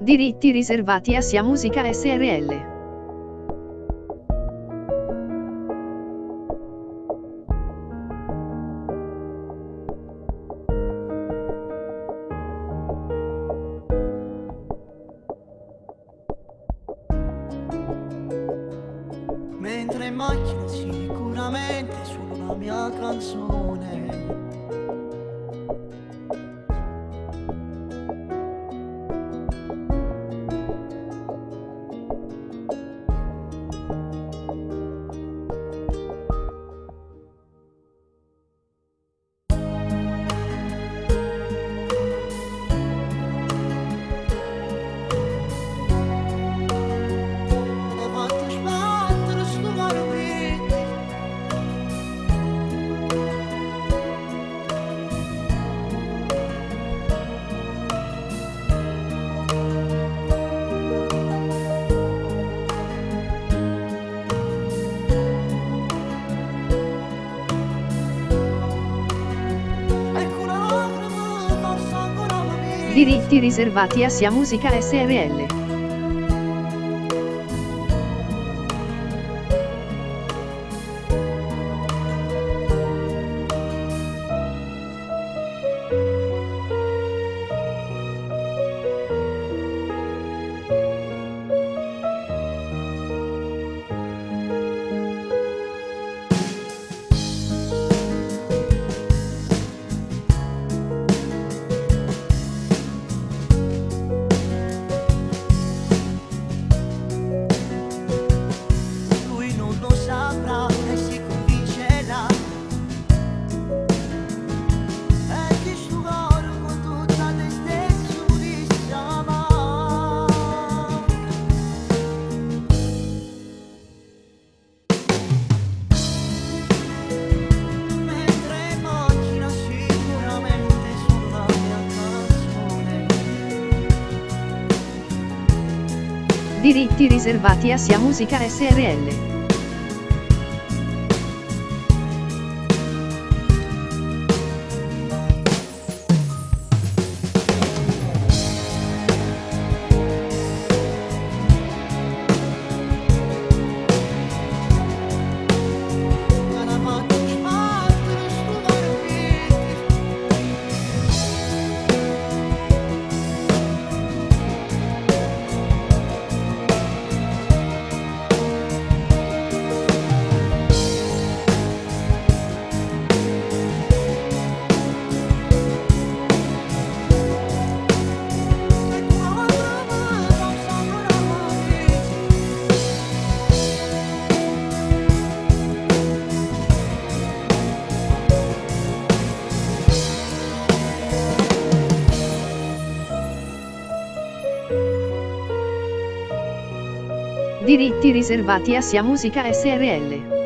Diritti riservati a Sia Musica Srl. Mentre in macchina sicuramente suona una mia canzone. E fatto sbattere sto barbino. Ecco una lacrima forse ancora mi Diritti riservati a Sia Musica Srl. Lui non lo saprà e si convincerà. E ti sciugaro con tutta te stesso diciamo. Mentre in macchina sicuramente suona la mia canzone. Diritti riservati a Sia Musica Srl. Una fatto sbattere sto barbino. Ecco una lacrima forse ancora mi Diritti riservati a Sia Musica Srl.